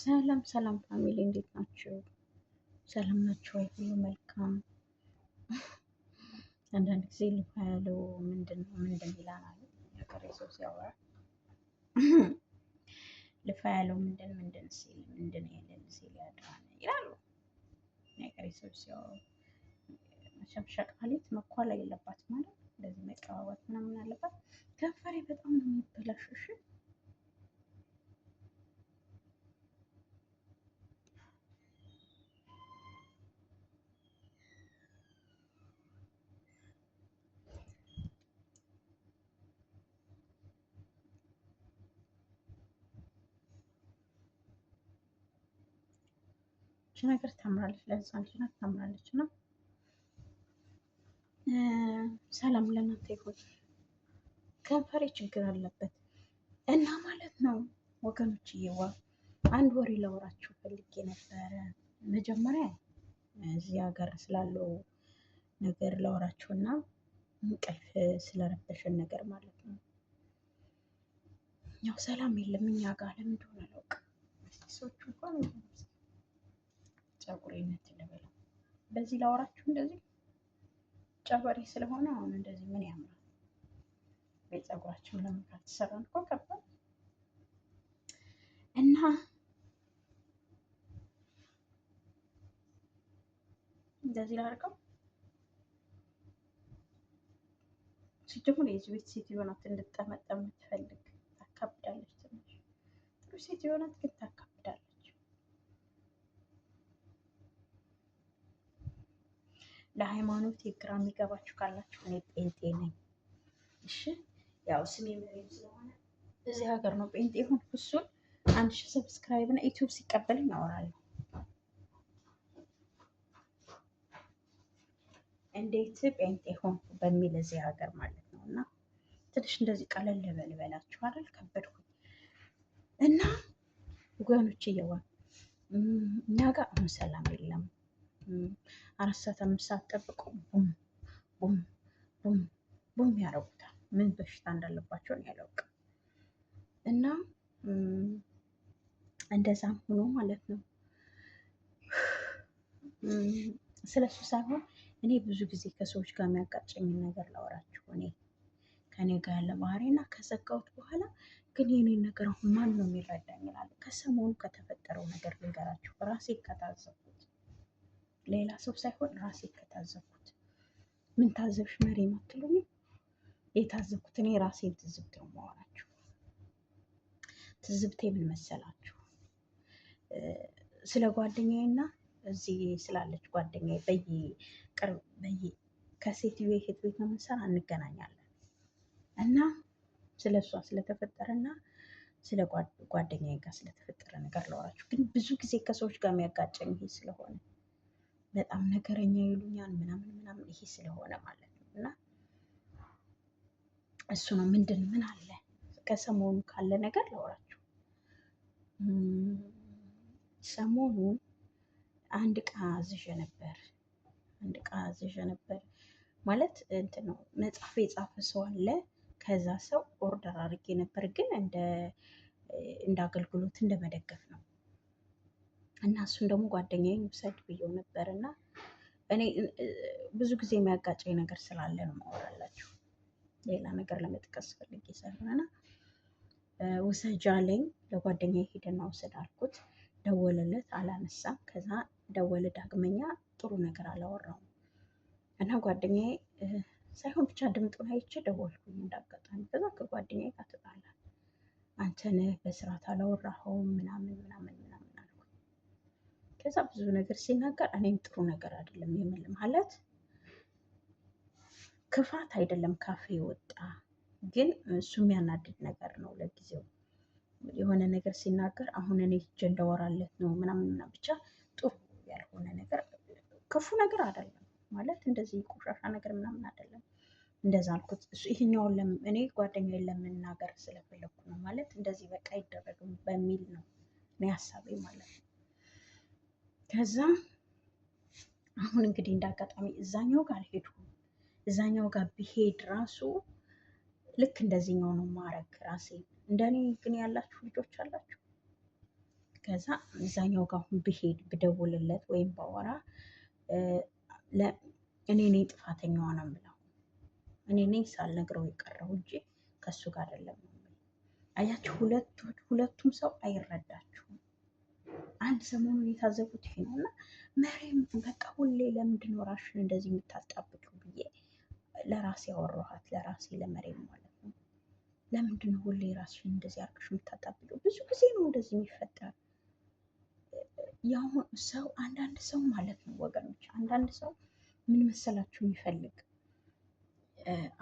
ሰላም ሰላም ፋሚሊ እንዴት ናችሁ? ሰላም ናችሁ ወይ? ሁሉ መልካም። አንዳንድ ጊዜ ልፋ ያለው ምንድን ይላል የሀገሬ ሰው ሲያወራ ልፋ ያለው ምንድን ሲል ምንድን የሌለ ሲል ያድራል ይላሉ የሀገሬ ሰው ሲያወሩ። መቼም ሸቃሊት መኳላ የለባት ማለት እንደዚህ መቀባባት ምናምን አለባት። ከንፈሬ በጣም ነው የሚበላሽሽ። ይቺ ነገር ታምራለች፣ ለህፃን ልጅ ናት ታምራለች። እና ሰላም ለእናንተ ይሁን። ከንፈሬ ችግር አለበት እና ማለት ነው ወገኖች። አንድ ወሬ ላወራችሁ ፈልጌ ነበረ። መጀመሪያ እዚህ ሀገር ስላለው ነገር ላወራችሁ እና እንቅልፍ ስለረበሸን ነገር ማለት ነው። ያው ሰላም የለም እኛ ጋር ለምን እንደሆነ አላውቅም። ሰዎቹ እንኳን ጸጉሬነት ልበለው በዚህ ላወራችሁ እንደዚህ ጨበሬ ስለሆነ አሁን እንደዚህ ምን ያምራል? ቤት ጸጉራችን ለምን ካልተሰራን እኮ ከባድ እና እንደዚህ ላድርገው። ሲጀምር የዚህ ቤት ሴትዮ ናት እንድጠመጠም የምትፈልግ ታካብዳለች። ትንሽ ጥሩ ሴትዮ ናት ግን ታካብዳለች። ለሃይማኖት ግራ የሚገባችሁ ካላችሁ እኔ ጴንጤ ነኝ። እሺ ያው ስሜ መሬም ስለሆነ እዚህ ሀገር ነው ጴንጤ ሆንኩ። እሱን 1000 ሰብስክራይብ እና ዩቲዩብ ሲቀበልኝ አወራለሁ። እንዴት ጴንጤ ሆንኩ በሚል እዚህ ሀገር ማለት ነው። እና ትንሽ እንደዚህ ቀለል ልበላችሁ አይደል? ከበድኩኝ እና ወገኖች እየዋል እኛ ጋር አሁን ሰላም የለም። 4 ሰዓት 5 ሰዓት ጠብቆ ቡም ቡም ቡም ቡም ያደርጉታል። ምን በሽታ እንዳለባቸው ነው ያላውቅም። እና እንደዛም ሆኖ ማለት ነው ስለሱ ሳይሆን እኔ ብዙ ጊዜ ከሰዎች ጋር የሚያጋጨኝን ነገር ላወራችሁ። እኔ ከኔ ጋር ያለ ባህሪ እና ከዘጋሁት በኋላ ግን የኔን ነገር አሁን ማን ነው የሚረዳኝ ይላል። ከሰሞኑ ከተፈጠረው ነገር ልንገራችሁ። ራሴ ከታዘብኩት ሌላ ሰው ሳይሆን ራሴ ከታዘብኩት። ምን ታዘብሽ መሬም አትሉኝም? የታዘብኩት እኔ ራሴን ትዝብት ነው የማወራችሁ። ትዝብቴ ምን መሰላችሁ? ስለ ጓደኛዬና እዚህ ስላለች ጓደኛዬ ከሴትዮ እህት ቤት ነው የምንሰራ እንገናኛለን። እና ስለ እሷ ስለተፈጠረና ስለ ጓደኛዬ ጋር ስለተፈጠረ ነገር ላወራችሁ። ግን ብዙ ጊዜ ከሰዎች ጋር የሚያጋጨኝ ይሄ ስለሆነ በጣም ነገረኛ ይሉኛል ምናምን ይሄ ስለሆነ ማለት ነው። እና እሱ ነው ምን አለ ከሰሞኑ ካለ ነገር ላወራችሁ። ሰሞኑን አንድ ዕቃ አዝዤ ነበር ማለት እንትን ነው መጽሐፍ የጻፈ ሰው አለ። ከዛ ሰው ኦርደር አድርጌ ነበር፣ ግን እንደ አገልግሎት እንደ መደገፍ ነው። እና እሱን ደግሞ ጓደኛዬን ውሰድ ብየው ነበር። እና እኔ ብዙ ጊዜ የሚያጋጨኝ ነገር ስላለ ነው ማወራላችሁ፣ ሌላ ነገር ለመጥቀስ ፈልጌ ሳይሆን። ውሰጅ አለኝ። ለጓደኛዬ ሄደና ውሰድ አልኩት። ደወለለት፣ አላነሳም። ከዛ ደወለ ዳግመኛ፣ ጥሩ ነገር አላወራውም። እና ጓደኛዬ ሳይሆን ብቻ ድምጡን አይቼ ደወልኩኝ እንዳጋጣሚ። ከዛ ከጓደኛዬ ጋር ተጣላን። አንተ ነህ በስርዓት አላወራኸውም ምናምን አልኩኝ። ከዛ ብዙ ነገር ሲናገር እኔም ጥሩ ነገር አይደለም የምል ማለት ክፋት አይደለም ካፌ ወጣ፣ ግን እሱ የሚያናድድ ነገር ነው ለጊዜው የሆነ ነገር ሲናገር አሁን እኔ ሂጄ እንዳወራለት ነው ምናምን ብቻ ጥሩ ያልሆነ ነገር፣ ክፉ ነገር አይደለም ማለት እንደዚህ ቆሻሻ ነገር ምናምን አይደለም። እንደዛ አልኩት። እሱ ይሄኛውን እኔ ጓደኛዬን ለመናገር ስለፈለኩ ነው ማለት እንደዚህ በቃ አይደረግም በሚል ነው እኔ ሀሳቤ ማለት ነው። ከዛ አሁን እንግዲህ እንዳጋጣሚ እዛኛው ጋር አልሄድኩም። እዛኛው ጋር ቢሄድ ራሱ ልክ እንደዚህኛው ነው ማረግ ራሴ። እንደኔ ግን ያላችሁ ልጆች አላችሁ ከዛ እዛኛው ጋር አሁን ብሄድ ብደውልለት ወይም ባወራ እኔ ነኝ ጥፋተኛዋ ነው የምለው። እኔ ነኝ ሳልነግረው የቀረው እንጂ ከሱ ጋር አይደለም። አያችሁ፣ ሁለቱም ሰው አይረዳችሁም። አንድ ሰሞኑን የታዘቡት ይሄ ነው እና መሬም በቃ ሁሌ ለምንድን ነው ራስሽን እንደዚህ የምታጣብቂው ብዬ ለራሴ ያወራኋት፣ ለራሴ ለመሬም ማለት ነው። ለምንድን ነው ሁሌ ራስሽን እንደዚህ አድርገሽ የምታጣብቂው? ብዙ ጊዜ ነው እንደዚህ የሚፈጠር። ያሁን ሰው አንዳንድ ሰው ማለት ነው ወገኖች፣ አንዳንድ ሰው ምን መሰላችሁ የሚፈልግ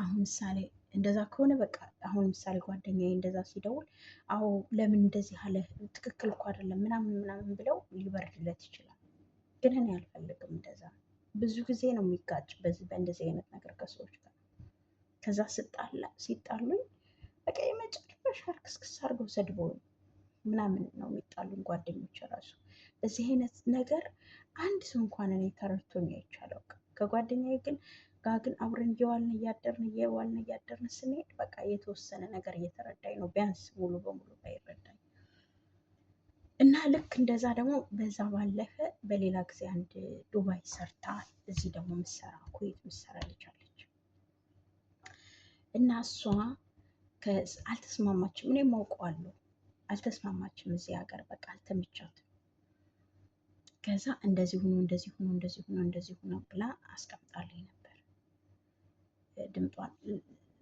አሁን ምሳሌ እንደዛ ከሆነ በቃ አሁን ምሳሌ ጓደኛዬ እንደዛ ሲደውል አዎ ለምን እንደዚህ አለ ትክክል እኮ አይደለም ምናምን ምናምን ብለው ሊበርድለት ይችላል። ግን እኔ አልፈልግም እንደዛ። ብዙ ጊዜ ነው የሚጋጭ በእንደዚህ አይነት ነገር ከሰዎች ጋር። ከዛ ሲጣሉኝ በቃ የመጨረሻ አርክስክስ አድርገው ሰድበውኝ ምናምን ነው የሚጣሉኝ ጓደኞች ራሱ። በዚህ አይነት ነገር አንድ ሰው እንኳን እኔ ተረድቶኝ አይቻለው። ከጓደኛዬ ግን አብረን እየዋልን እያደርን ስንሄድ በቃ የተወሰነ ነገር እየተረዳኝ ነው፣ ቢያንስ ሙሉ በሙሉ ባይረዳኝ እና ልክ እንደዛ ደግሞ በዛ ባለፈ በሌላ ጊዜ አንድ ዱባይ ሰርታ እዚህ ደግሞ ምሰራ ኩዌት ምሰራ ልጅ አለች እና እሷ አልተስማማችም። እኔም አውቀዋለሁ፣ አልተስማማችም። እዚህ ሀገር በቃ አልተመቻትም። ከዛ እንደዚህ ሆኖ ብላ አስቀምጣልኝ ነበር ድምጧን።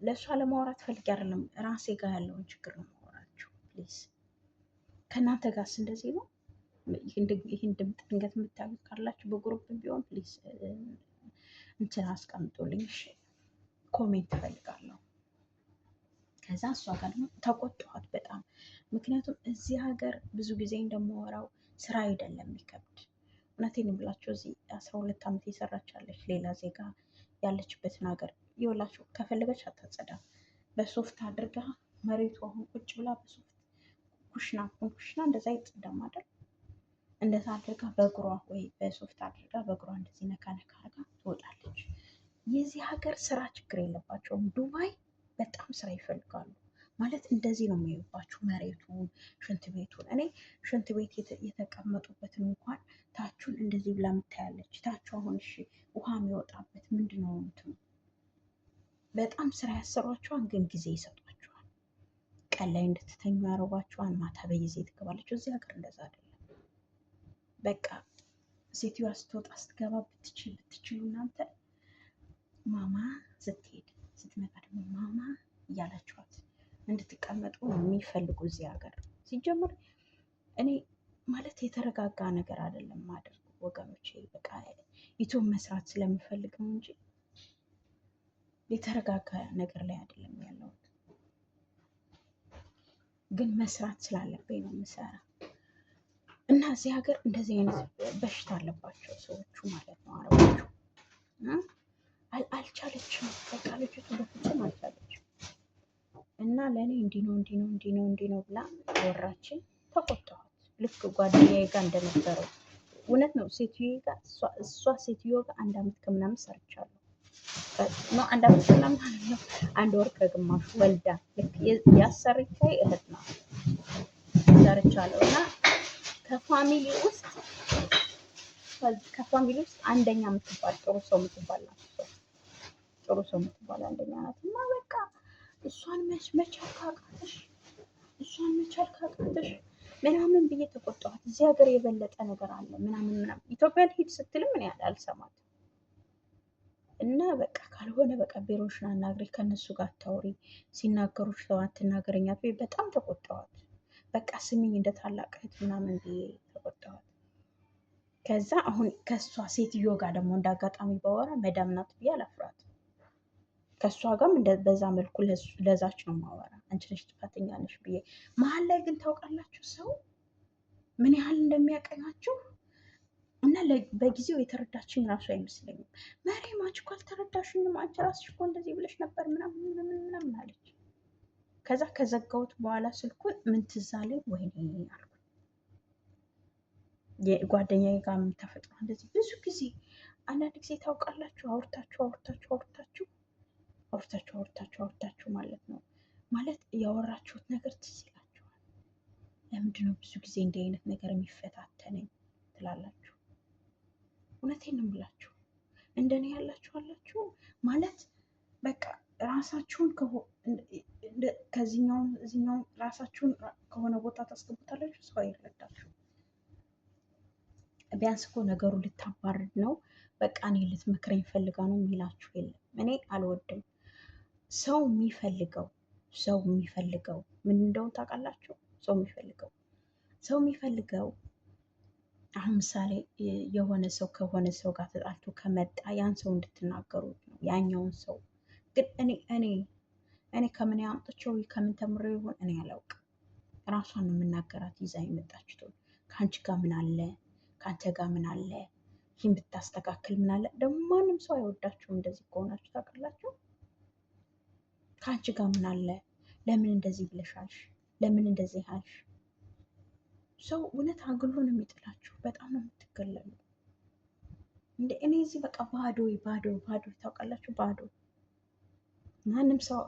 ለእሷ ለማውራት ፈልጌ አይደለም፣ ራሴ ጋር ያለውን ችግር ነው ማወራችሁ። ፕሊዝ ከእናንተ ጋርስ እንደዚህ ነው? ይህን ድምፅ ድንገት የምታዩት ካላችሁ በግሩፕ ቢሆን ፕሊዝ እንትን አስቀምጡልኝ፣ ኮሜንት እፈልጋለሁ። ከዛ እሷ ጋር ደግሞ ተቆጥኋት በጣም። ምክንያቱም እዚህ ሀገር ብዙ ጊዜ እንደማወራው ስራ አይደለም የሚከብድ። እውነቴን ብላችሁ እዚህ 12 ዓመት የሰራቻለች ሌላ ዜጋ ያለችበትን ሀገር ይወላችሁ ከፈለገች አታጸዳም። በሶፍት አድርጋ መሬቱ አሁን ቁጭ ብላ በሶፍት ኩሽና እንደዛ ይጸዳም አይደል? እንደዛ አድርጋ በእግሯ ወይ በሶፍት አድርጋ በእግሯ እንደዚህ ነካ ነካ አድርጋ ትወጣለች። የዚህ ሀገር ስራ ችግር የለባቸውም። ዱባይ በጣም ስራ ይፈልጋሉ። ማለት እንደዚህ ነው የሚሄዱባችሁ፣ መሬቱን፣ ሽንት ቤቱን። እኔ ሽንት ቤት የተቀመጡበትን እንኳን ታቹን እንደዚህ ብላ ምታያለች። ታቹ አሁን እሺ ውሃ የሚወጣበት ምንድን ነው እንትኑ በጣም ስራ ያሰሯቸዋል፣ ግን ጊዜ ይሰጧቸዋል። ቀን ላይ እንድትተኙ ያደርጓቸዋል። ማታ በጊዜ ትገባለች። እዚህ ሀገር እንደዛ አይደለም። በቃ ሴትዮዋ ስትወጣ ስትገባ ብትችሉ እናንተ ማማ ስትሄድ ስትመጣ ደግሞ ማማ እያላችኋት እንድትቀመጡ ነው የሚፈልጉ እዚህ ሀገር። ሲጀምር እኔ ማለት የተረጋጋ ነገር አይደለም ማድረግ ወገኖቼ። በቃ ዩቱብ መስራት ስለምፈልግ ነው እንጂ የተረጋጋ ነገር ላይ አይደለም ያለሁት። ግን መስራት ስላለብኝ ነው የምሰራ። እና እዚህ ሀገር እንደዚህ አይነት በሽታ አለባቸው ሰዎቹ ማለት ነው፣ አረቦቹ። አልቻለችም፣ በቃ ልጅቱ በፍጹም አልቻለችም። እና ለእኔ እንዲህ ነው ብላ ወራችን። ተቆጣኋት። ልክ ጓደኛዬ ጋር እንደነበረው እውነት ነው። እሷ ሴትዮ ጋር 1 ዓመት ከምናምን ሰርቻለሁ። ነው 1 ዓመት ከምናምን አለ 1 ወር ከግማሽ ወልዳ ልክ ያሰርቻይ እህት ነው ሰርቻለሁ። እና ከፋሚሊ ውስጥ አንደኛ የምትባል ጥሩ ሰው የምትባል ናት። ጥሩ ሰው የምትባል አንደኛ ናት። እና በቃ እሷን መቻል ካቃተሽ ምናምን ብዬ ተቆጣኋት። እዚህ ሀገር የበለጠ ነገር አለ ምናምን ኢትዮጵያ ልሂድ ስትልም እኔ አልሰማትም። እና በቃ ካልሆነ በቃ ቢሮሽን አናግሪ፣ ከነሱ ጋር አታውሪ፣ ሲናገሩሽ ሰው አትናገረኛት። በጣም ተቆጣኋት። በቃ ስሚኝ እንደ ታላቅ እህት ምናምን ብዬ ተቆጣኋት። ከዛ አሁን ከእሷ ሴትዮ ጋር ደግሞ እንዳጋጣሚ ባወራ መዳም ናት ብዬ አላፍራት። ከእሷ ጋርም በዛ መልኩ ለዛች ነው ማወራ፣ አንቺ ነሽ ጥፋተኛ ነሽ ብዬ። መሀል ላይ ግን ታውቃላችሁ ሰው ምን ያህል እንደሚያቀናችሁ። እና በጊዜው የተረዳችኝ ራሱ አይመስለኝም። መሬም አንቺ እኮ አልተረዳሽኝም፣ አንቺ ራስሽ እኮ እንደዚህ ብለሽ ነበር ምናምን አለች። ከዛ ከዘጋሁት በኋላ ስልኩን ምን ትዝ አለኝ፣ ወይኔ አልኩ። የጓደኛዬ ጋር ተፈጥሮ እንደዚህ ብዙ ጊዜ አንዳንድ ጊዜ ታውቃላችሁ አውርታችሁ ማለት ነው። ማለት ያወራችሁት ነገር ትዝ ይላችኋል። ለምንድነው ብዙ ጊዜ እንዲህ አይነት ነገር የሚፈታተነኝ ትላላችሁ? እውነቴን ነው የምላችሁ። እንደኔ ያላችሁ አላችሁ ማለት በቃ ራሳችሁን ከዚህኛው እዚህኛው ራሳችሁን ከሆነ ቦታ ታስገቡታላችሁ። ሰው አይረዳችሁ። ቢያንስ እኮ ነገሩ ልታባርድ ነው፣ በቃ እኔ ልትመክረኝ ፈልጋ ነው የሚላችሁ የለም። እኔ አልወድም። ሰው የሚፈልገው ምን እንደው ታውቃላችሁ? ሰው የሚፈልገው አሁን ምሳሌ የሆነ ሰው ከሆነ ሰው ጋር ተጣልቶ ከመጣ ያን ሰው እንድትናገሩት ነው። ያኛውን ሰው ግን እኔ ከምን ያምጥቸው ከምን ተምሬው ይሆን እኔ አላውቅም። ራሷን ነው የምናገራት ይዛ የመጣችው። ከአንቺ ጋር ምን አለ? ከአንተ ጋር ምን አለ? ይህን ብታስተካክል ምን አለ? ደግሞ ማንም ሰው አይወዳችሁም እንደዚህ ከሆናችሁ ታውቃላችሁ። ከአንቺ ጋር ምን አለ? ለምን እንደዚህ ብለሻልሽ? ለምን እንደዚህ አልሽ? ሰው እውነት አግሎ ነው የሚጥላችሁ። በጣም ነው የምትገለሉ። እኔ እዚህ በቃ ባዶ ታውቃላችሁ፣ ባዶ። ማንም ሰው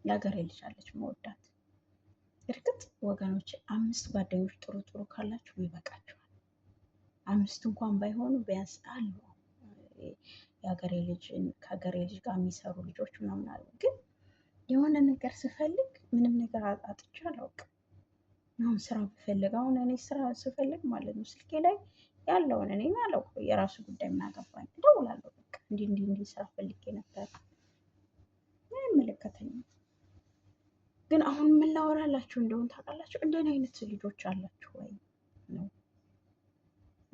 የሀገሬ ልጅ አለች መወዳት። እርግጥ ወገኖች 5 ጓደኞች ጥሩ ካላችሁ ይበቃችኋል። 5 እንኳን ባይሆኑ ቢያንስ አሉ የሀገሬ ልጅ ከሀገሬ ልጅ ጋር የሚሰሩ ልጆች ምናምን አሉ። ግን የሆነ ነገር ስፈልግ ምንም ነገር አጥቼ አላውቅም። አሁን ስራ ብፈልግ እኔ ስራ ስፈልግ ማለት ነው ስልኬ ላይ ያለውን እኔ አላውቅም፣ የራሱ ጉዳይ ምናገባኝ እደውላለሁ። በቃ እንዲህ ስራ ፈልጌ ነበር፣ አይመለከተኝም። ግን አሁን ምን ላወራላችሁ እንደሆነ ታውቃላችሁ? እንደኔ አይነት ልጆች አላችሁ ወይ ነው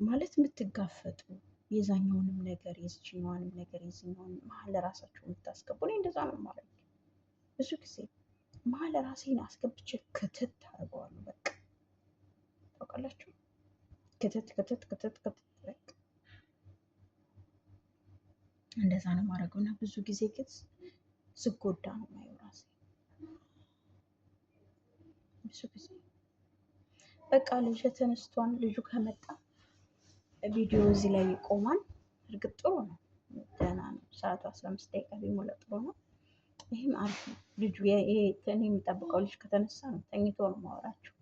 ማለት የምትጋፈጡ፣ የዛኛውንም ነገር የዚችኛዋንም ነገር የዚኛውን መሀል ራሳችሁ የምታስገቡ። እኔ እንደዛ ነው ማለት ነው። ብዙ ጊዜ መሀል ራሴን አስገብቼ ክትት አድርገዋለሁ። በቃ ታውቃላችሁ፣ ክትት በቃ እንደዛ ነው ማድረገው። እና ብዙ ጊዜ ግን ስጎዳ ነው ማየው ራሴ። ብዙ ጊዜ በቃ ልጅ ተነስቷን ልጁ ከመጣ ቪዲዮ እዚህ ላይ ይቆማል። እርግጥ ጥሩ ነው፣ ደህና ነው። ሰዓቱ 15 ደቂቃ ቢሞላ ጥሩ ነው። ይህም አሪፍ ነው። ልጁ እኔ የሚጠብቀው ልጅ ከተነሳ ነው። ተኝቶ ነው ማወራችሁ።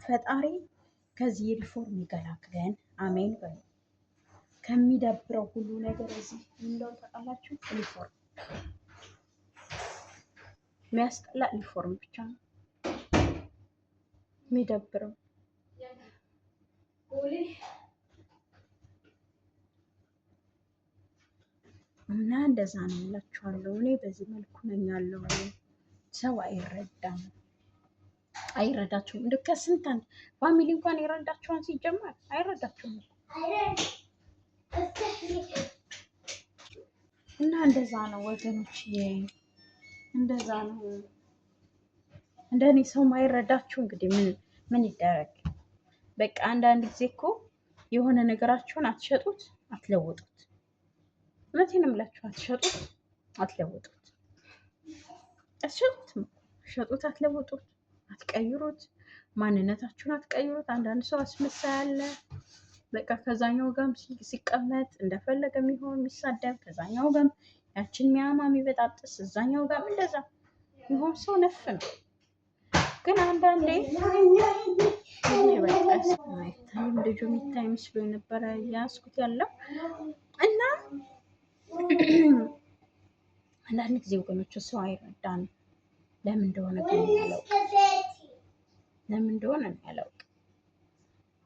ፈጣሪ ከዚህ ሪፎርም ይገላግለን። አሜን በሉ። ከሚደብረው ሁሉ ነገር እዚህ እንደው ታውቃላችሁ፣ ሪፎርም የሚያስጠላ ሪፎርም ብቻ ነው የሚደብረው። እና እንደዛ ነው እላችኋለሁ። እኔ በዚህ መልኩ ነኝ ያለው። ሰው አይረዳችሁም። እንደ ከስንት አንድ ፋሚሊ እንኳን ይረዳችኋል፣ ሲጀመር አይረዳችሁም። እና እንደዛ ነው ወገኖች፣ እንደዛ ነው። እንደኔ ሰው ማይረዳችሁ እንግዲህ ምን ይደረግ? በቃ አንዳንድ ጊዜ እኮ የሆነ ነገራችሁን አትሸጡት፣ አትለውጡት። እውነቴን ነው የምላችሁ፣ አትለውጡት፣ ሸጡት፣ አትለውጡት፣ አትቀይሩት፣ ማንነታችሁን አትቀይሩት። አንዳንድ ሰው አስመሳይ አለ። በቃ ከዛኛው ጋርም ሲቀመጥ እንደፈለገ የሚሆን የሚሳደብ፣ ከዛኛው ጋርም ያችን ሚያማ የሚበጣጥስ፣ እዛኛው ጋርም እንደዛ የሚሆን ሰው ነፍ ነው። ግን አንዳንዴ ልጁ የሚታይ መስሎ የነበረ ያስኩት ያለው እና አንዳንድ ጊዜ ወገኖች ሰው አይረዳንም። ለምን እንደሆነ ያላውቅ።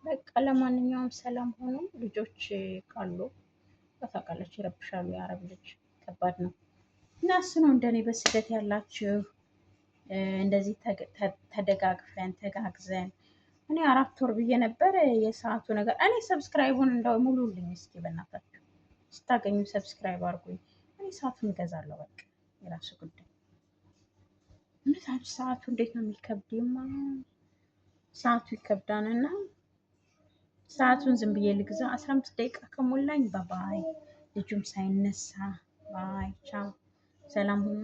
በቃ ለማንኛውም ሰላም ሆኖ ልጆች ካሉ ታውቃላችሁ ይረብሻሉ። የአረብ ልጅ ከባድ ነው እና እሱ ነው እንደኔ በስደት ያላችሁ እንደዚህ ተደጋግፈን ተጋግዘን። እኔ 4 ወር ብዬ ነበር የሰዓቱ ነገር። እኔ ሰብስክራይቡን እንደው ሙሉልኝ እስኪ በእናታችሁ ስታገኙ ሰብስክራይብ አድርጉኝ። እኔ ሰዓቱን እገዛለሁ። በቃ የራሱ ጉዳይ። እነታችሁ ሰዓቱ እንዴት ነው የሚከብድማ? ሰዓቱ ይከብዳል እና ሰዓቱን ዝም ብዬ ልግዛ። 15 ደቂቃ ከሞላኝ ባባይ። ልጁም ሳይነሳ ባይ። ቻው፣ ሰላም ሁኑ።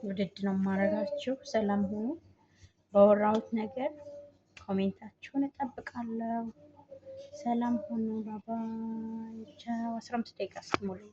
ውድድ ነው የማደርጋችሁ። ሰላም ሁኑ። በወራሁት ነገር ኮሜንታችሁን እጠብቃለሁ። ሰላም ሁኑ። ባባይ። ቻው። 15 ደቂቃ እስኪሞላኝ